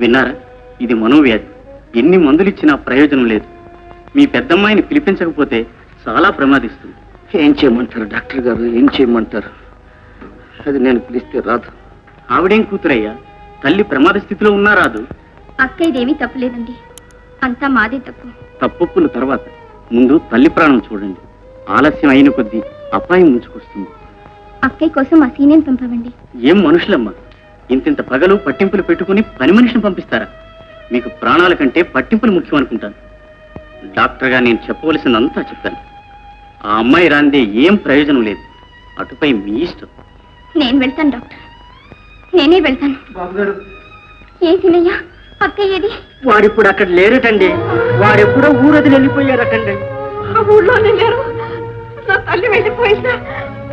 విన్నారా? ఇది మనోవ్యాధి. ఎన్ని మందులు ఇచ్చినా ప్రయోజనం లేదు. మీ పెద్దమ్మాయిని పిలిపించకపోతే చాలా ప్రమాదిస్తుంది. ఏం చేయమంటారు డాక్టర్ గారు, ఏం చేయమంటారు? అది నేను పిలిస్తే రాదు. ఆవిడేం కూతురయ్యా, తల్లి ప్రమాద స్థితిలో ఉన్నా రాదు. అక్క ఇదేమీ తప్పులేదండి, అంతా మాదే తప్పు. తప్పుల తర్వాత ముందు తల్లి ప్రాణం చూడండి. ఆలస్యం అయిన కొద్దీ అపాయం ముంచుకొస్తుంది. అక్కయ్య కోసం ఆ సీనియర్ పంపవండి. ఏం మనుషులమ్మా, ఇంతింత పగలు పట్టింపులు పెట్టుకుని పని మనిషిని పంపిస్తారా? మీకు ప్రాణాల కంటే పట్టింపులు ముఖ్యం అనుకుంటాను. డాక్టర్గా నేను చెప్పవలసిందంతా చెప్తాను. ఆ అమ్మాయి రాందే ఏం ప్రయోజనం లేదు. అటుపై మీ ఇష్టం. నేను వెళ్తాను డాక్టర్, నేనే వెళ్తాను. ఏ సీనయ్య, అక్కయ్యేది? వాడిప్పుడు అక్కడ లేరటండి. వాడెప్పుడో ఊరది వెళ్ళిపోయారటండి. ఆ ఊళ్ళోనే లేరు. నా తల్లి వెళ్ళిపోయిందా,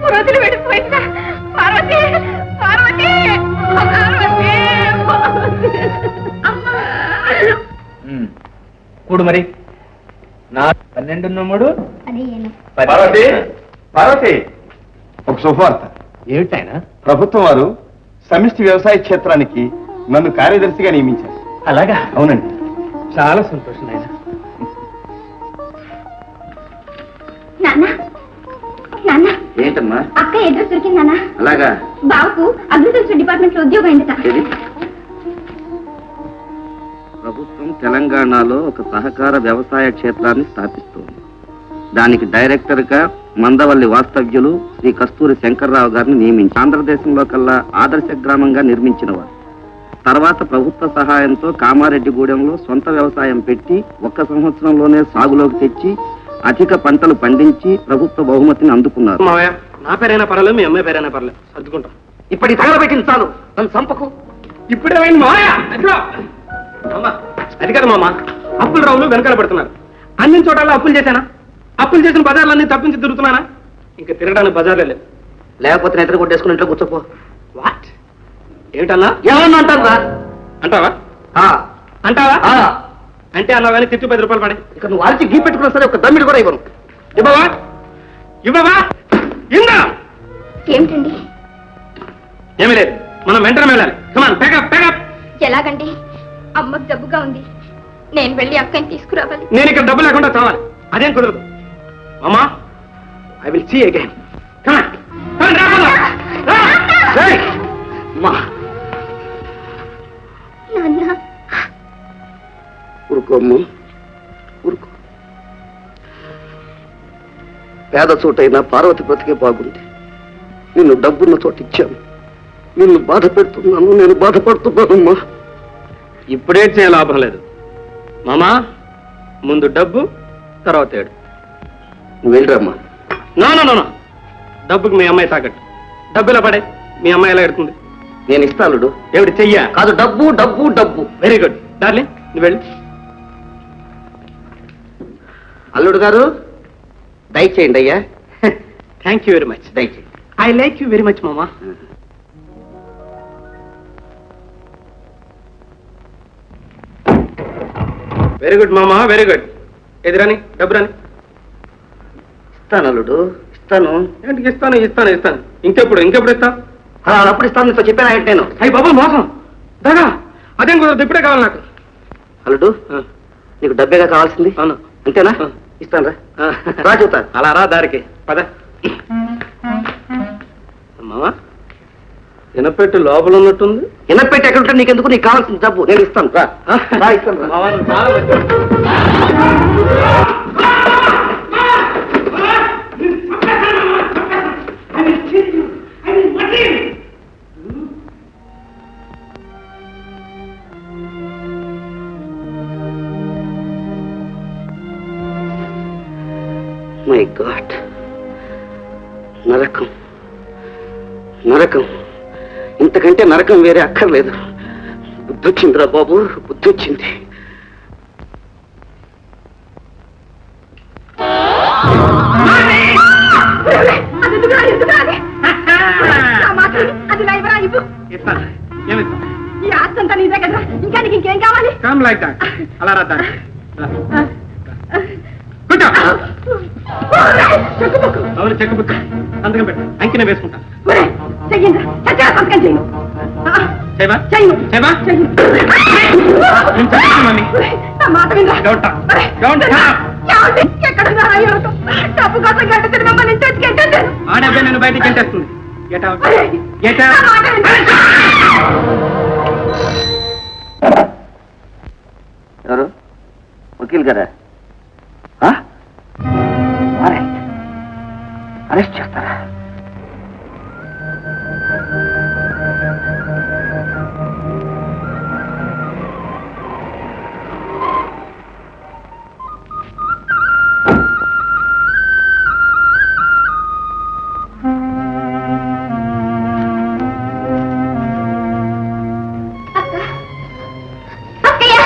ఊరొదిలి వెళ్ళిపోయిందా? పార్వతి, పార్వతి, పార్వతి, కూడు మరి. నా 12 పార్వతి, పార్వతి, ఒక శుభవార్త. ఏమిటాయన? ప్రభుత్వం వారు సమిష్టి వ్యవసాయ క్షేత్రానికి నన్ను కార్యదర్శిగా నియమించారు. అలాగా? అవునండి. చాలా సంతోషం నాయన. నాన్న, నాన్న, ఏంటమ్మా? అక్క అడ్రస్ దొరికింది నాన్న. అలాగా? బాబుకు అగ్రికల్చర్ డిపార్ట్మెంట్ లో ఉద్యోగం అయిందట. ప్రభుత్వం తెలంగాణలో ఒక సహకార వ్యవసాయ క్షేత్రాన్ని స్థాపిస్తోంది. దానికి డైరెక్టర్ గా మందవల్లి వాస్తవ్యులు శ్రీ కస్తూరి శంకర్రావు గారిని నియమించి ఆంధ్రదేశంలో కల్లా ఆదర్శ గ్రామంగా నిర్మించిన వారు. తర్వాత ప్రభుత్వ సహాయంతో కామారెడ్డిగూడెంలో సొంత వ్యవసాయం పెట్టి 1 సంవత్సరంలోనే సాగులోకి తెచ్చి అధిక పంటలు పండించి ప్రభుత్వ బహుమతిని అందుకున్నారు. నా పేరైనా పర్వాలేదు, మీ అమ్మాయి పేరైనా పర్లేదు, సర్దుకుంటాం. ఇప్పటి తగలబెట్టింది చాలు, నన్ను చంపకు. ఇప్పుడేమైంది మావయ్య? అది కదా మామ, అప్పుల రావులు వెనకాల పడుతున్నారు. అన్ని చోట్ల అప్పులు చేశానా? అప్పులు చేసిన బజార్లన్నీ తప్పించి తిరుగుతున్నానా? ఇంకా తిరగడానికి బజార్లే లేదు. లేకపోతే నిద్ర కొట్టేసుకుని ఇంట్లో కూర్చోపో. వాట్? ఏమిటన్నా? ఏమన్నా అంటారా? అంటావా? అంటావా? అంటే అలా కానీ తిట్టు 10 రూపాయలు పడే. ఇక నువ్వు వారికి గీ పెట్టుకున్నా సరే ఒక దమ్మిడి కూడా ఇవ్వను. ఇవ్వవా? ఇవ్వవా? ఇందా ఏమిటండి? ఏమీ లేదు, మనం వెంటనే వెళ్ళాలి. కమాన్, ప్యాకప్, ప్యాకప్. ఎలాగండి? అమ్మకు జబ్బుగా ఉంది, నేను వెళ్ళి అక్కని తీసుకురావాలి. నేను ఇక్కడ డబ్బు లేకుండా చావాలి, అదేం కుదరదు. అమ్మా, ఐ విల్ సీ అగైన్. కమాన్, నాన్న, ఊరుకోమ్మ, ఊరుకో. పేద చోటైనా పార్వతి బ్రతికే బాగుంది. నిన్ను డబ్బున్న చోట ఇచ్చాను. నిన్ను బాధ పెడుతున్నాను, నేను బాధపడుతున్నానమ్మా. ఇప్పుడే చేయ లాభం లేదు మామా. ముందు డబ్బు, తర్వాత ఏడు. నువ్వు వెళ్ళరమ్మా. నో నో నో, డబ్బుకి మీ అమ్మాయి తాకట్టు. డబ్బు ఇలా పడే, మీ అమ్మాయి ఎలా ఎడుతుంది? నేను ఇస్తాను. ఏమిటి చెయ్యా? కాదు, డబ్బు డబ్బు డబ్బు. వెరీ గుడ్ డార్లింగ్, నువ్వు వెళ్ళి. అల్లుడు గారు, దయచేయండి అయ్యా. Thank you very much. దయచేయండి. I like you very much మామా. వెరీ గుడ్ మామా, వెరీ గుడ్. ఎదురాని డబ్బు రాని. ఇస్తాను అల్లుడు, ఇస్తాను. ఏంటికి ఇస్తాను? ఇస్తాను ఇస్తాను. ఇంకెప్పుడు ఇస్తా? అప్పుడు ఇస్తాను, నీతో చెప్పాను ఏంటి నేను. అయ్యి బాబా, మోసం, దగా. అదేం కుదరదు, ఇప్పుడే కావాలి నాకు. అల్లుడు, నీకు డబ్బేగా కావాల్సింది? అవును. అంతేనా? ఇస్తాను రా చెప్తా. అలా రా దారికి పద. మామా, ఎనపెట్టు లోపల ఉన్నట్టుంది. ఎనపెట్టి ఎక్కడ ఉంటే నీకెందుకు? నీకు కావాల్సిన డబ్బు నేను ఇస్తాను. రా ఇస్తాను. మై గాడ్, నరకం, నరకం. ఇంతకంటే నరకం వేరే అక్కర్లేదు. బుద్ధి వచ్చిందిరా బాబు, బుద్ధి వచ్చింది. ఈ ఆస్తంతా నీదే కదా, ఇంకా నీకు ఇంకేం కావాలి? Come like that. అలా రా దారికి. కూర్చో. అవును, చెక్ బుక్ సంతకం పెట్టు. అంకినే వేసుకుంటా. చెయ్యండి, సంతకం చెయ్యి. చేయమా చెయ్యి. చేయమా చెయ్యి. నేను చెప్తాను, మమ్మీ. నా మాట వినరా? Don't talk. Don't talk. ఏమండి? ఎక్కడున్నారా ఏమిటో? డబ్బు కోసం గంట తిరిగి మమ్మల్ని ఇంటి వచ్చి గంటేశారు. ఆ డబ్బే నేను బయటికి ఎంటేస్తుంది. Get out. Get నా out. మాట వినరా? ఎవరు వకీల్ గారా? వారెంట్ అరెస్ట్ చేస్తారా? అక్కయ్య,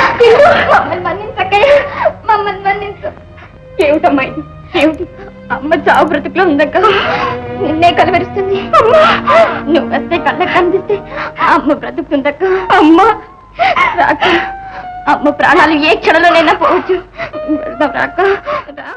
మమ్మల్ని మన్నించు అక్కయ్య, మమ్మల్ని మన్నించు. ఏమిటమ్మా ఇది? ఏమిటి? అమ్మ చావు బ్రతుకులో ఉందక్క. నిన్నే కలవరిస్తుంది. నువ్వు వస్తే కళ్ళకి కనిపిస్తే అమ్మ బ్రతుకుతుందక్క. అమ్మ రాక, అమ్మ ప్రాణాలు ఏ క్షణంలోనైనా పోవచ్చు. వెళ్దాం రాక. రా.